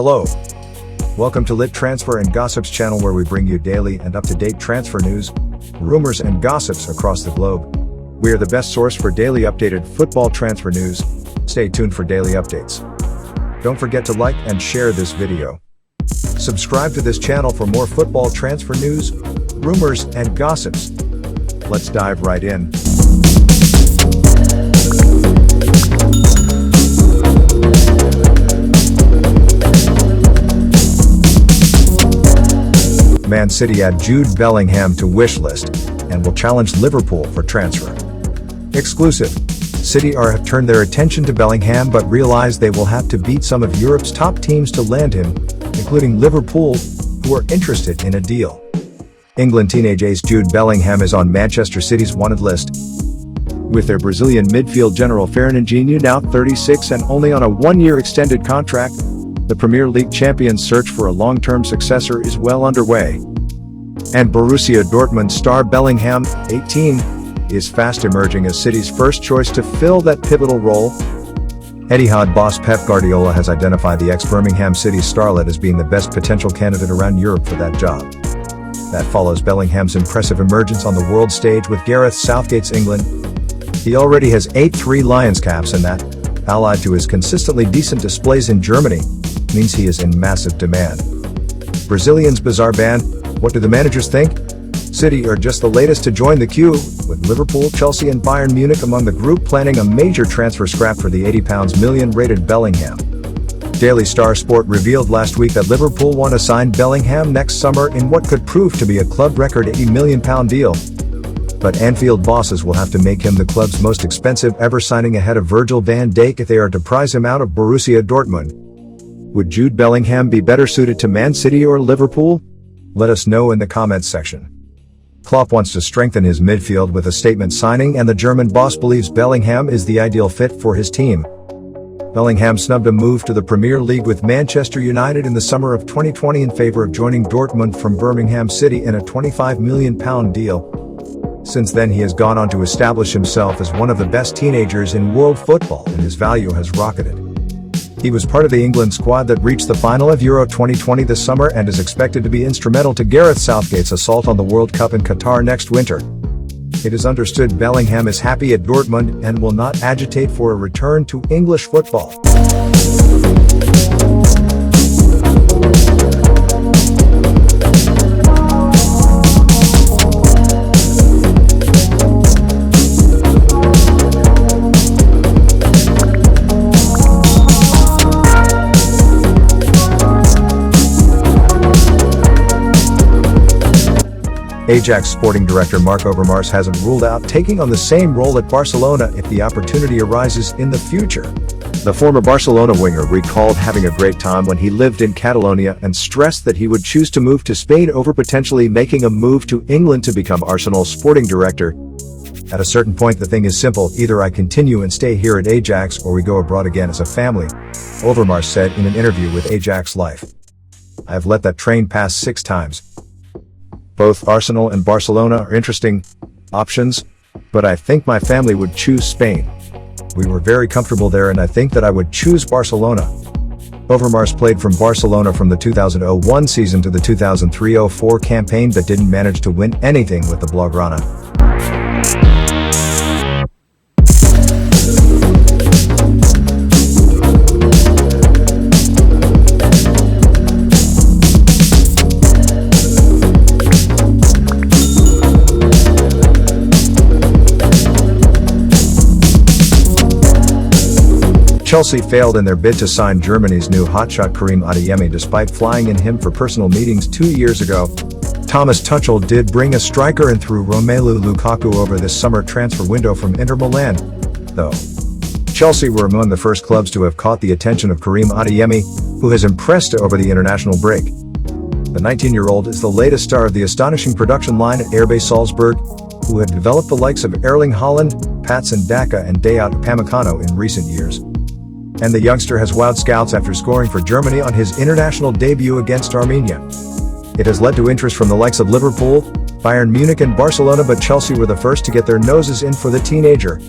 Hello. Welcome to Lit Transfer and Gossips channel, where we bring you daily and up-to-date transfer news, rumors and gossips across the globe. We are the best source for daily updated football transfer news. Stay tuned for daily updates. Don't forget to like and share this video. Subscribe to this channel for more football transfer news, rumors and gossips. Let's dive right in. Man City add Jude Bellingham to wish list and will challenge Liverpool for transfer. Exclusive. City have turned their attention to Bellingham but realize they will have to beat some of Europe's top teams to land him, including Liverpool, who are interested in a deal. England teenage ace Jude Bellingham is on Manchester City's wanted list. With their Brazilian midfield general Fernandinho now 36 and only on a one-year extended contract, the Premier League champions' search for a long-term successor is well underway. And Borussia Dortmund star Bellingham, 18, is fast emerging as City's first choice to fill that pivotal role. Etihad boss Pep Guardiola has identified the ex-Birmingham City starlet as being the best potential candidate around Europe for that job. That follows Bellingham's impressive emergence on the world stage with Gareth Southgate's England. He already has 8 Three Lions caps, and that, allied to his consistently decent displays in Germany, means he is in massive demand. Brazilians' bizarre ban. What do the managers think? City are just the latest to join the queue, with Liverpool, Chelsea and Bayern Munich among the group planning a major transfer scrap for the £80 million rated Bellingham. Daily Star Sport revealed last week that Liverpool want to sign Bellingham next summer in what could prove to be a club record £80 million deal. But Anfield bosses will have to make him the club's most expensive ever signing ahead of Virgil van Dijk if they are to prize him out of Borussia Dortmund. Would Jude Bellingham be better suited to Man City or Liverpool? Let us know in the comments section. Klopp wants to strengthen his midfield with a statement signing, and the German boss believes Bellingham is the ideal fit for his team. Bellingham snubbed a move to the Premier League with Manchester United in the summer of 2020 in favor of joining Dortmund from Birmingham City in a £25 million deal. Since then he has gone on to establish himself as one of the best teenagers in world football, and his value has rocketed. He was part of the England squad that reached the final of Euro 2020 this summer and is expected to be instrumental to Gareth Southgate's assault on the World Cup in Qatar next winter. It is understood Bellingham is happy at Dortmund and will not agitate for a return to English football. Ajax sporting director Mark Overmars hasn't ruled out taking on the same role at Barcelona if the opportunity arises in the future. The former Barcelona winger recalled having a great time when he lived in Catalonia and stressed that he would choose to move to Spain over potentially making a move to England to become Arsenal's sporting director. At a certain point the thing is simple: either I continue and stay here at Ajax or we go abroad again as a family, Overmars said in an interview with Ajax Life. I have let that train pass 6 times. Both Arsenal and Barcelona are interesting options, but I think my family would choose Spain. We were very comfortable there and I think that I would choose Barcelona. Overmars played from Barcelona from the 2001 season to the 2003-04 campaign but didn't manage to win anything with the Blaugrana. Chelsea failed in their bid to sign Germany's new hotshot Karim Adeyemi despite flying in him for personal meetings 2 years ago. Thomas Tuchel did bring a striker and threw Romelu Lukaku over this summer transfer window from Inter Milan, though. Chelsea were among the first clubs to have caught the attention of Karim Adeyemi, who has impressed over the international break. The 19-year-old is the latest star of the astonishing production line at RB Salzburg, who had developed the likes of Erling Haaland, Patson Daka and Dayot Upamecano in recent years. And the youngster has wowed scouts after scoring for Germany on his international debut against Armenia. It has led to interest from the likes of Liverpool, Bayern Munich and Barcelona, but Chelsea were the first to get their noses in for the teenager.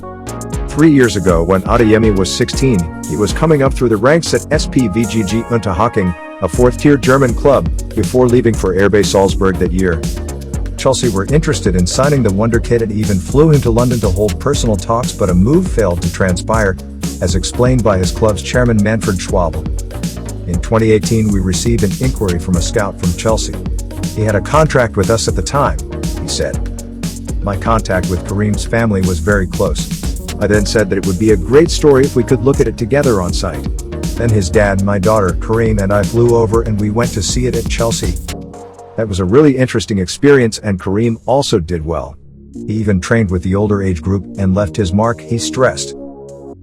3 years ago, when Adeyemi was 16, he was coming up through the ranks at SPVGG Unterhaching, a fourth-tier German club, before leaving for RB Salzburg that year. Chelsea were interested in signing the wonder kid and even flew him to London to hold personal talks, but a move failed to transpire, as explained by his club's chairman Manfred Schwabel. In 2018, we received an inquiry from a scout from Chelsea. He had a contract with us at the time, he said. My contact with Karim's family was very close. I then said that it would be a great story if we could look at it together on site. Then his dad, my daughter, Karim, and I flew over and we went to see it at Chelsea. That was a really interesting experience, and Karim also did well. He even trained with the older age group and left his mark, he stressed.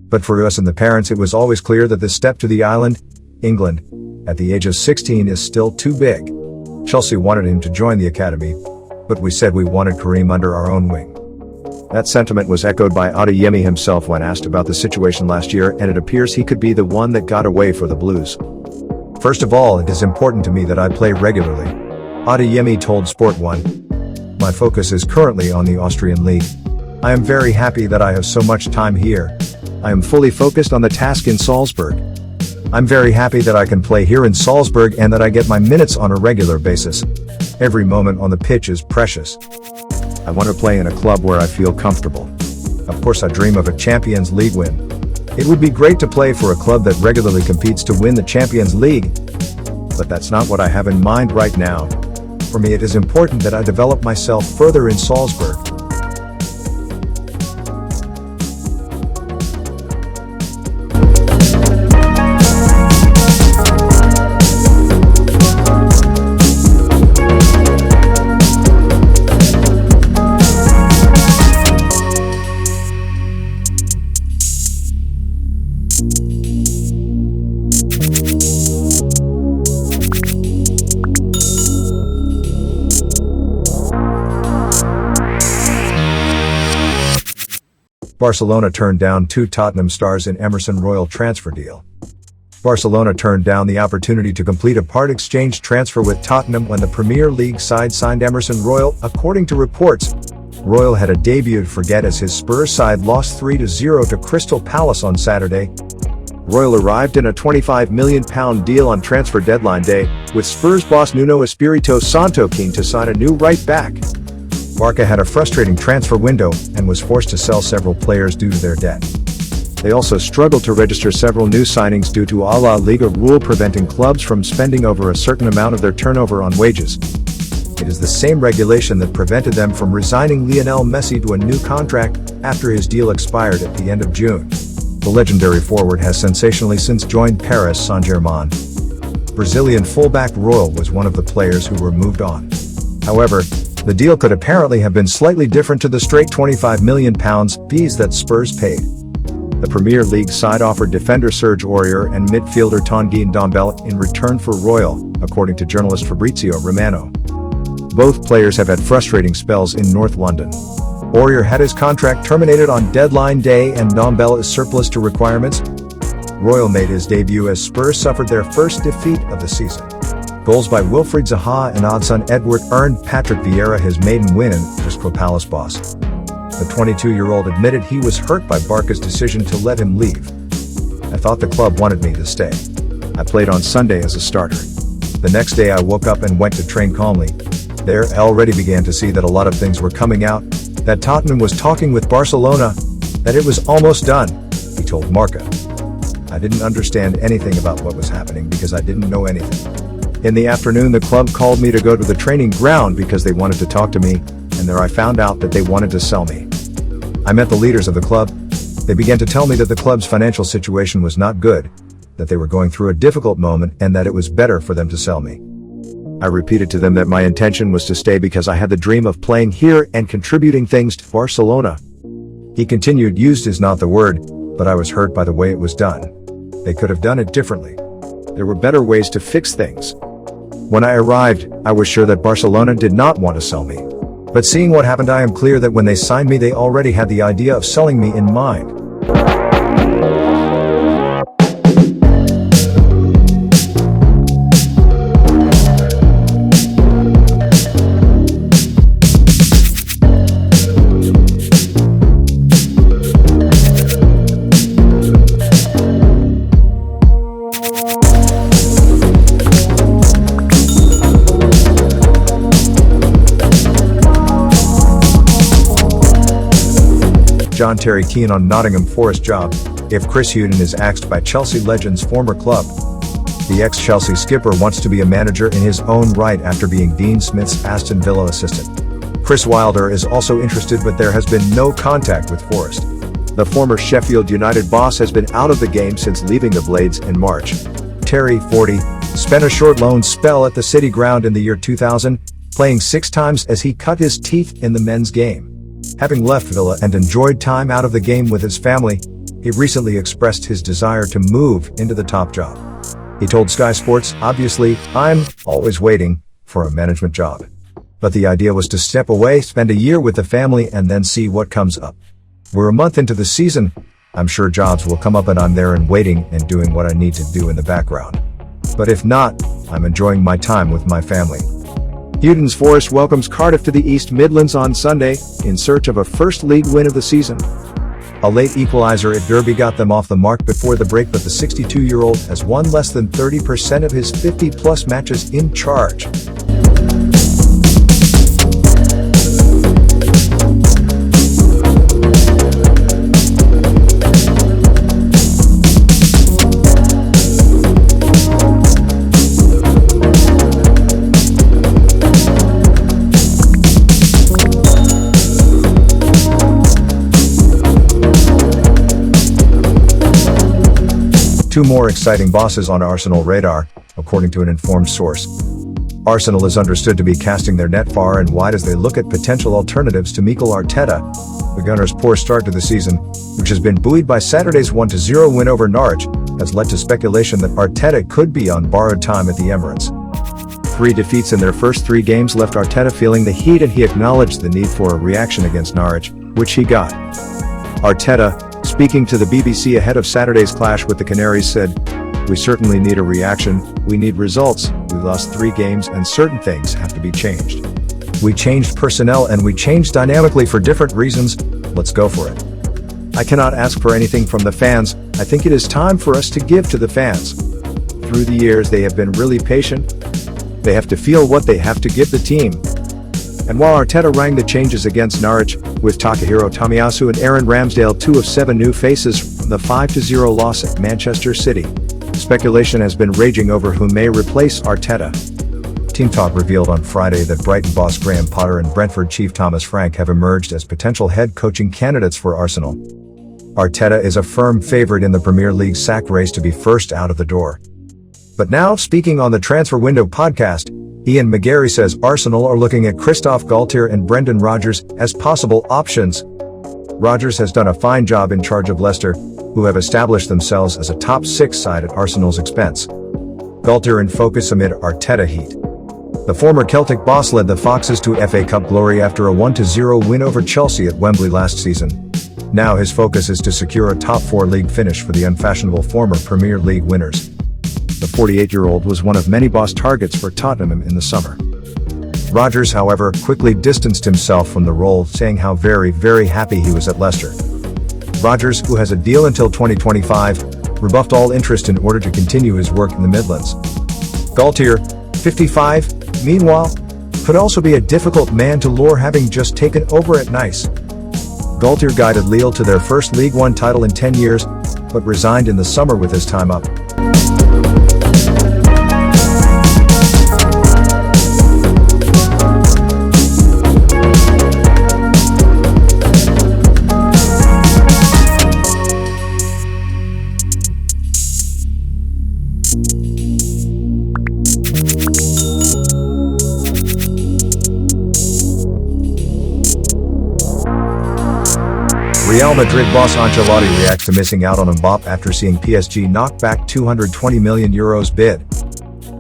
But for us and the parents, it was always clear that the step to the island, England, at the age of 16 is still too big. Chelsea wanted him to join the academy, but we said we wanted Karim under our own wing. That sentiment was echoed by Adeyemi himself when asked about the situation last year, and it appears he could be the one that got away for the Blues. First of all, it is important to me that I play regularly, Adeyemi told Sport 1. My focus is currently on the Austrian league. I am very happy that I have so much time here. I am fully focused on the task in Salzburg. I'm very happy that I can play here in Salzburg and that I get my minutes on a regular basis. Every moment on the pitch is precious. I want to play in a club where I feel comfortable. Of course, I dream of a Champions League win. It would be great to play for a club that regularly competes to win the Champions League. But that's not what I have in mind right now. For me, it is important that I develop myself further in Salzburg. Barcelona turned down 2 Tottenham stars in Emerson Royal transfer deal. Barcelona turned down the opportunity to complete a part-exchange transfer with Tottenham when the Premier League side signed Emerson Royal. According to reports, Royal had a debut to forget as his Spurs side lost 3-0 to Crystal Palace on Saturday. Royal arrived in a £25 million deal on transfer deadline day, with Spurs boss Nuno Espirito Santo keen to sign a new right-back. Barca had a frustrating transfer window and was forced to sell several players due to their debt. They also struggled to register several new signings due to a La Liga rule preventing clubs from spending over a certain amount of their turnover on wages. It is the same regulation that prevented them from resigning Lionel Messi to a new contract after his deal expired at the end of June. The legendary forward has sensationally since joined Paris Saint-Germain. Brazilian fullback Royal was one of the players who were moved on. However, the deal could apparently have been slightly different to the straight £25 million fees that Spurs paid. The Premier League side offered defender Serge Aurier and midfielder Tanguy Ndombele in return for Royal, according to journalist Fabrizio Romano. Both players have had frustrating spells in North London. Aurier had his contract terminated on deadline day and Ndombele is surplus to requirements. Royal made his debut as Spurs suffered their first defeat of the season. Goals by Wilfried Zaha and Odsonne Edouard earned Patrick Vieira his maiden win in Crystal Palace boss. The 22-year-old admitted he was hurt by Barca's decision to let him leave. I thought the club wanted me to stay. I played on Sunday as a starter. The next day I woke up and went to train calmly. There I already began to see that a lot of things were coming out, that Tottenham was talking with Barcelona, that it was almost done, he told Marca. I didn't understand anything about what was happening because I didn't know anything. In the afternoon, the club called me to go to the training ground because they wanted to talk to me, and there I found out that they wanted to sell me. I met the leaders of the club. They began to tell me that the club's financial situation was not good, that they were going through a difficult moment, and that it was better for them to sell me. I repeated to them that my intention was to stay because I had the dream of playing here and contributing things to Barcelona. He continued, used is not the word, but I was hurt by the way it was done. They could have done it differently. There were better ways to fix things. When I arrived, I was sure that Barcelona did not want to sell me. But seeing what happened, I am clear that when they signed me, they already had the idea of selling me in mind. John Terry keen on Nottingham Forest job, if Chris Hughton is axed by Chelsea legend's former club. The ex-Chelsea skipper wants to be a manager in his own right after being Dean Smith's Aston Villa assistant. Chris Wilder is also interested, but there has been no contact with Forest. The former Sheffield United boss has been out of the game since leaving the Blades in March. Terry, 40, spent a short loan spell at the City Ground in the year 2000, playing 6 times as he cut his teeth in the men's game. Having left Villa and enjoyed time out of the game with his family, he recently expressed his desire to move into the top job. He told Sky Sports, "Obviously, I'm always waiting for a management job. But the idea was to step away, spend a year with the family, and then see what comes up. We're a month into the season. I'm sure jobs will come up and I'm there and waiting and doing what I need to do in the background. But if not, I'm enjoying my time with my family." Hughton's Forest welcomes Cardiff to the East Midlands on Sunday, in search of a first league win of the season. A late equaliser at Derby got them off the mark before the break, but the 62-year-old has won less than 30% of his 50-plus matches in charge. Two more exciting bosses on Arsenal radar, according to an informed source. Arsenal is understood to be casting their net far and wide as they look at potential alternatives to Mikel Arteta. The Gunners' poor start to the season, which has been buoyed by Saturday's 1-0 win over Norwich, has led to speculation that Arteta could be on borrowed time at the Emirates. 3 defeats in their first 3 games left Arteta feeling the heat, and he acknowledged the need for a reaction against Norwich, which he got. Arteta, speaking to the BBC ahead of Saturday's clash with the Canaries, said, "We certainly need a reaction, we need results, we lost 3 games and certain things have to be changed. We changed personnel and we changed dynamically for different reasons, let's go for it. I cannot ask for anything from the fans, I think it is time for us to give to the fans. Through the years they have been really patient, they have to feel what they have to give the team." And while Arteta rang the changes against Norwich, with Takahiro Tomiyasu and Aaron Ramsdale 2 of 7 new faces from the 5-0 loss at Manchester City, speculation has been raging over who may replace Arteta. Team Talk revealed on Friday that Brighton boss Graham Potter and Brentford chief Thomas Frank have emerged as potential head coaching candidates for Arsenal. Arteta is a firm favourite in the Premier League sack race to be first out of the door. But now, speaking on the Transfer Window podcast, Ian McGarry says Arsenal are looking at Christophe Galtier and Brendan Rodgers as possible options. Rodgers has done a fine job in charge of Leicester, who have established themselves as a top 6 side at Arsenal's expense. Galtier in focus amid Arteta heat. The former Celtic boss led the Foxes to FA Cup glory after a 1-0 win over Chelsea at Wembley last season. Now his focus is to secure a top 4 league finish for the unfashionable former Premier League winners. The 48-year-old was one of many boss targets for Tottenham in the summer. Rodgers, however, quickly distanced himself from the role, saying how very, very happy he was at Leicester. Rodgers, who has a deal until 2025, rebuffed all interest in order to continue his work in the Midlands. Galtier, 55, meanwhile, could also be a difficult man to lure, having just taken over at Nice. Galtier guided Lille to their first League One title in 10 years, but resigned in the summer with his time up. Real Madrid boss Ancelotti reacts to missing out on Mbappe after seeing PSG knock back €220 million bid.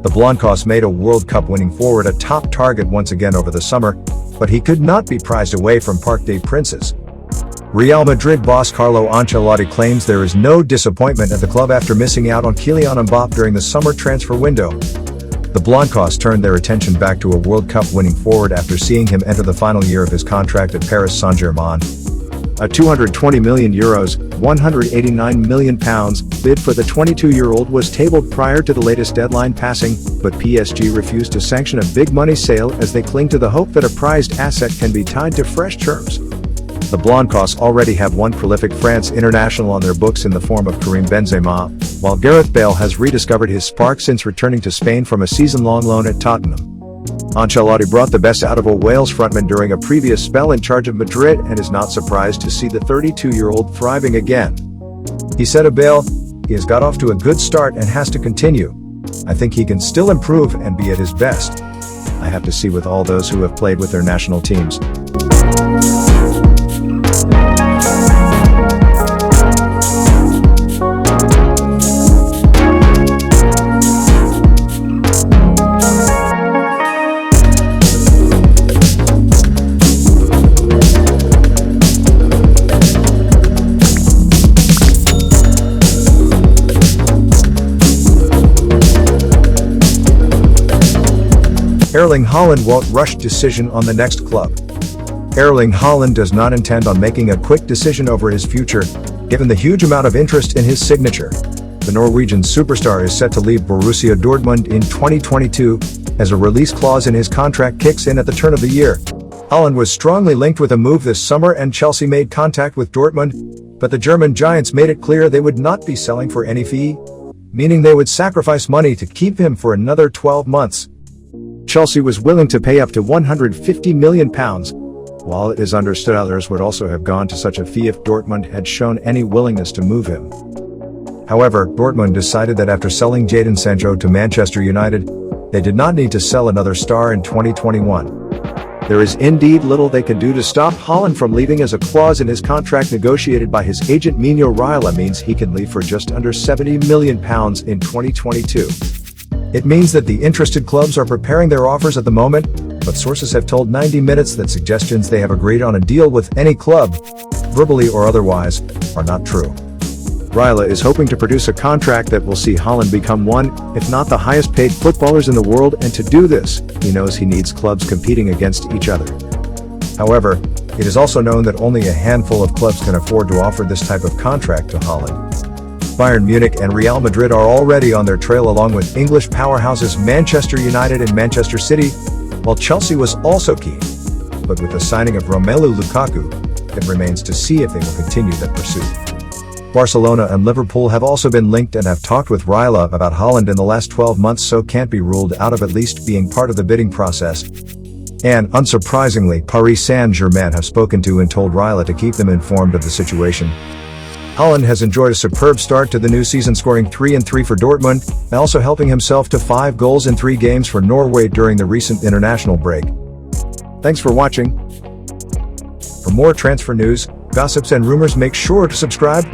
The Blancos made a World Cup winning forward a top target once again over the summer, but he could not be prized away from Parc des Princes. Real Madrid boss Carlo Ancelotti claims there is no disappointment at the club after missing out on Kylian Mbappe during the summer transfer window. The Blancos turned their attention back to a World Cup winning forward after seeing him enter the final year of his contract at Paris Saint-Germain. A €220 million, £189 million bid for the 22-year-old was tabled prior to the latest deadline passing, but PSG refused to sanction a big money sale as they cling to the hope that a prized asset can be tied to fresh terms. The Blancos already have one prolific France international on their books in the form of Karim Benzema, while Gareth Bale has rediscovered his spark since returning to Spain from a season-long loan at Tottenham. Ancelotti brought the best out of a Wales frontman during a previous spell in charge of Madrid and is not surprised to see the 32-year-old thriving again. He said of Bale, "He has got off to a good start and has to continue. I think he can still improve and be at his best. I have to see with all those who have played with their national teams." Erling Haaland won't rush decision on the next club. Erling Haaland does not intend on making a quick decision over his future, given the huge amount of interest in his signature. The Norwegian superstar is set to leave Borussia Dortmund in 2022, as a release clause in his contract kicks in at the turn of the year. Haaland was strongly linked with a move this summer and Chelsea made contact with Dortmund, but the German giants made it clear they would not be selling for any fee, meaning they would sacrifice money to keep him for another 12 months. Chelsea was willing to pay up to £150 million, while it is understood others would also have gone to such a fee if Dortmund had shown any willingness to move him. However, Dortmund decided that after selling Jadon Sancho to Manchester United, they did not need to sell another star in 2021. There is indeed little they can do to stop Haaland from leaving, as a clause in his contract negotiated by his agent Mino Raiola means he can leave for just under £70 million in 2022. It means that the interested clubs are preparing their offers at the moment, but sources have told 90 Minutes that suggestions they have agreed on a deal with any club, verbally or otherwise, are not true. Raiola is hoping to produce a contract that will see Haaland become one, if not the highest paid footballers in the world, and to do this, he knows he needs clubs competing against each other. However, it is also known that only a handful of clubs can afford to offer this type of contract to Haaland. Bayern Munich and Real Madrid are already on their trail, along with English powerhouses Manchester United and Manchester City, while Chelsea was also keen. But with the signing of Romelu Lukaku, it remains to see if they will continue that pursuit. Barcelona and Liverpool have also been linked and have talked with Raiola about Haaland in the last 12 months, so can't be ruled out of at least being part of the bidding process. And, unsurprisingly, Paris Saint-Germain have spoken to and told Raiola to keep them informed of the situation. Haaland has enjoyed a superb start to the new season, scoring 3 and 3 for Dortmund, and also helping himself to 5 goals in 3 games for Norway during the recent international break. Thanks for watching. For more transfer news, gossips and rumors, make sure to subscribe,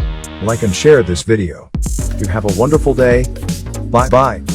like and share this video. You have a wonderful day. Bye-bye.